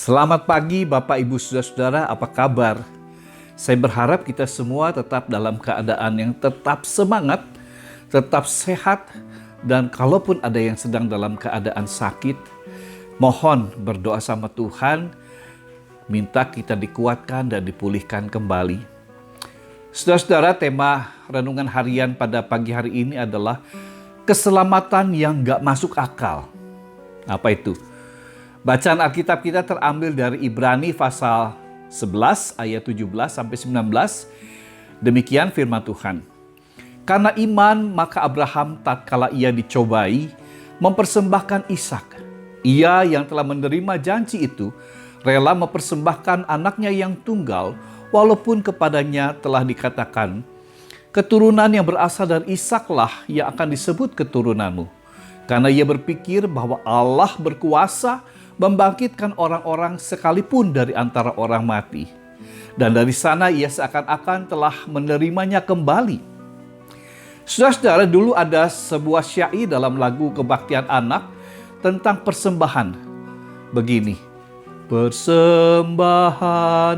Selamat pagi Bapak Ibu Saudara-saudara, apa kabar? Saya berharap kita semua tetap dalam keadaan yang tetap semangat, tetap sehat, dan kalaupun ada yang sedang dalam keadaan sakit, mohon berdoa sama Tuhan, minta kita dikuatkan dan dipulihkan kembali. Saudara-saudara, tema renungan harian pada pagi hari ini adalah keselamatan yang gak masuk akal. Apa itu? Bacaan Alkitab kita terambil dari Ibrani pasal 11 ayat 17 sampai 19. Demikian firman Tuhan. Karena iman maka Abraham tatkala ia dicobai mempersembahkan Ishak. Ia yang telah menerima janji itu rela mempersembahkan anaknya yang tunggal walaupun kepadanya telah dikatakan, keturunan yang berasal dari Ishaklah yang akan disebut keturunanmu. Karena ia berpikir bahwa Allah berkuasa membangkitkan orang-orang sekalipun dari antara orang mati. Dan dari sana ia seakan-akan telah menerimanya kembali. Saudara-saudara, dulu ada sebuah syair dalam lagu kebaktian anak tentang persembahan. Begini, persembahan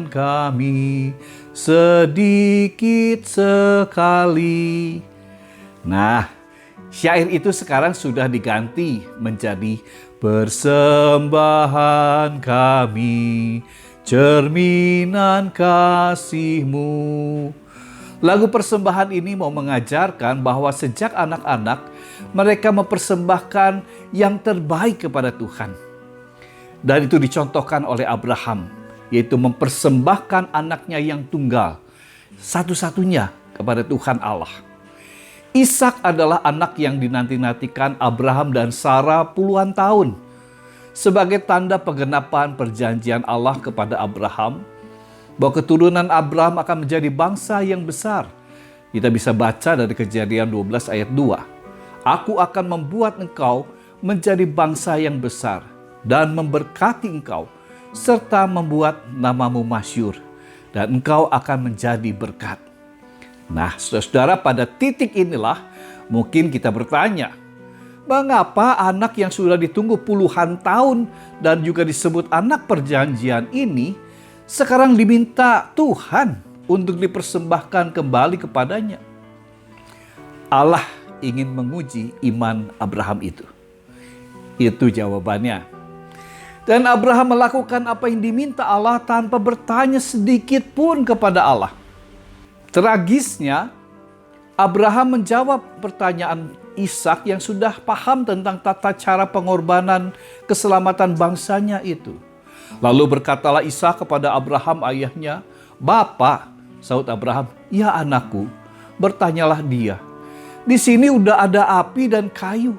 kami sedikit sekali. Nah, syair itu sekarang sudah diganti menjadi persembahan kami, cerminan kasih-Mu. Lagu persembahan ini mau mengajarkan bahwa sejak anak-anak mereka mempersembahkan yang terbaik kepada Tuhan. Dan itu dicontohkan oleh Abraham, yaitu mempersembahkan anaknya yang tunggal, satu-satunya kepada Tuhan Allah. Ishak adalah anak yang dinanti-nantikan Abraham dan Sarah puluhan tahun. Sebagai tanda penggenapan perjanjian Allah kepada Abraham, bahwa keturunan Abraham akan menjadi bangsa yang besar. Kita bisa baca dari Kejadian 12 ayat 2. Aku akan membuat engkau menjadi bangsa yang besar dan memberkati engkau, serta membuat namamu masyhur, dan engkau akan menjadi berkat. Nah, saudara-saudara, pada titik inilah mungkin kita bertanya, mengapa anak yang sudah ditunggu puluhan tahun dan juga disebut anak perjanjian ini sekarang diminta Tuhan untuk dipersembahkan kembali kepadanya? Allah ingin menguji iman Abraham itu. Itu jawabannya. Dan Abraham melakukan apa yang diminta Allah tanpa bertanya sedikit pun kepada Allah. Tragisnya, Abraham menjawab pertanyaan Ishak yang sudah paham tentang tata cara pengorbanan keselamatan bangsanya itu. Lalu berkatalah Ishak kepada Abraham ayahnya, "Bapak," sahut Abraham, "Ya anakku, bertanyalah dia. Di sini udah ada api dan kayu,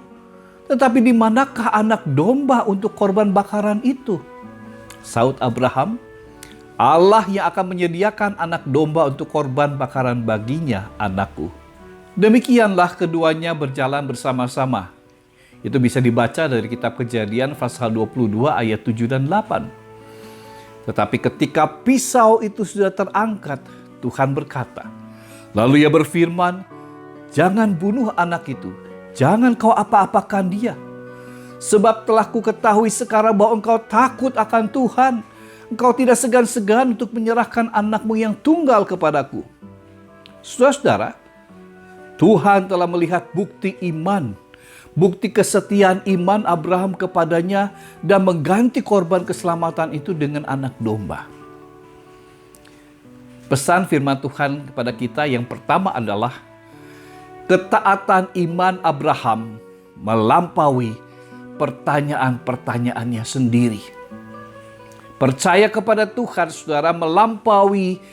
tetapi di manakah anak domba untuk korban bakaran itu?" Sahut Abraham, "Allah yang akan menyediakan anak domba untuk korban bakaran baginya, anakku." Demikianlah keduanya berjalan bersama-sama. Itu bisa dibaca dari kitab Kejadian pasal 22 ayat 7 dan 8. Tetapi ketika pisau itu sudah terangkat, Tuhan berkata, lalu ia berfirman, "Jangan bunuh anak itu, jangan kau apa-apakan dia. Sebab telah kuketahui sekarang bahwa engkau takut akan Tuhan. Engkau tidak segan-segan untuk menyerahkan anakmu yang tunggal kepadaku." Saudara-saudara, Tuhan telah melihat bukti iman, bukti kesetiaan iman Abraham kepadanya dan mengganti korban keselamatan itu dengan anak domba. Pesan firman Tuhan kepada kita yang pertama adalah ketaatan iman Abraham melampaui pertanyaan-pertanyaannya sendiri. Percaya kepada Tuhan, saudara, melampaui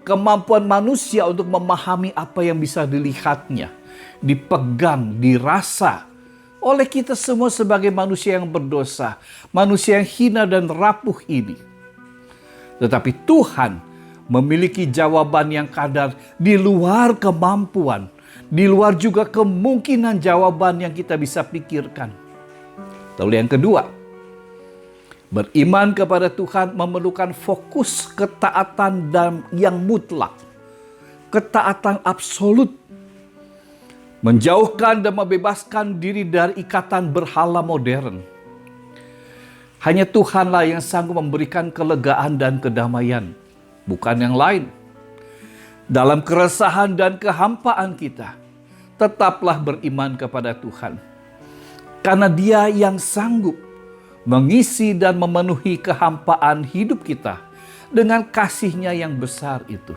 kemampuan manusia untuk memahami apa yang bisa dilihatnya, dipegang, dirasa oleh kita semua sebagai manusia yang berdosa, manusia yang hina dan rapuh ini. Tetapi Tuhan memiliki jawaban yang kadar di luar kemampuan, di luar juga kemungkinan jawaban yang kita bisa pikirkan. Lalu yang kedua, beriman kepada Tuhan memerlukan fokus ketaatan dan yang mutlak. Ketaatan absolut. Menjauhkan dan membebaskan diri dari ikatan berhala modern. Hanya Tuhanlah yang sanggup memberikan kelegaan dan kedamaian, bukan yang lain. Dalam keresahan dan kehampaan kita, tetaplah beriman kepada Tuhan. Karena Dia yang sanggup mengisi dan memenuhi kehampaan hidup kita dengan kasih-Nya yang besar itu.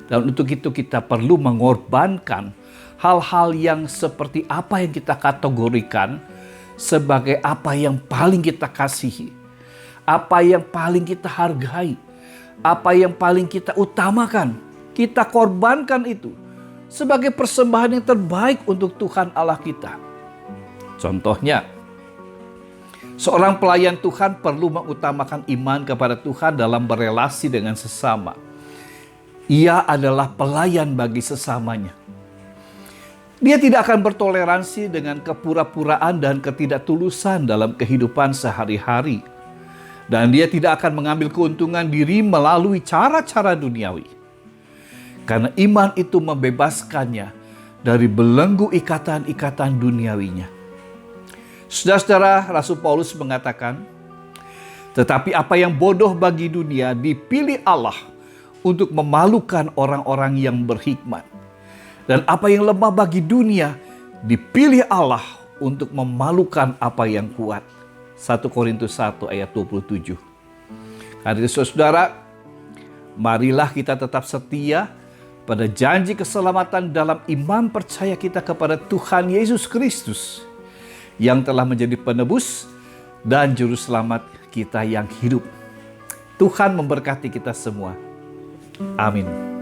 Dan untuk itu kita perlu mengorbankan hal-hal yang seperti apa yang kita kategorikan sebagai apa yang paling kita kasihi, apa yang paling kita hargai, apa yang paling kita utamakan. Kita korbankan itu sebagai persembahan yang terbaik untuk Tuhan Allah kita. Contohnya, seorang pelayan Tuhan perlu mengutamakan iman kepada Tuhan dalam berelasi dengan sesama. Ia adalah pelayan bagi sesamanya. Dia tidak akan bertoleransi dengan kepura-puraan dan ketidaktulusan dalam kehidupan sehari-hari. Dan dia tidak akan mengambil keuntungan diri melalui cara-cara duniawi. Karena iman itu membebaskannya dari belenggu ikatan-ikatan duniawinya. Saudara-saudara, Rasul Paulus mengatakan, tetapi apa yang bodoh bagi dunia dipilih Allah untuk memalukan orang-orang yang berhikmat. Dan apa yang lemah bagi dunia dipilih Allah untuk memalukan apa yang kuat. 1 Korintus 1 ayat 27. Karena itu saudara, marilah kita tetap setia pada janji keselamatan dalam iman percaya kita kepada Tuhan Yesus Kristus yang telah menjadi penebus dan juru selamat kita yang hidup. Tuhan memberkati kita semua. Amin.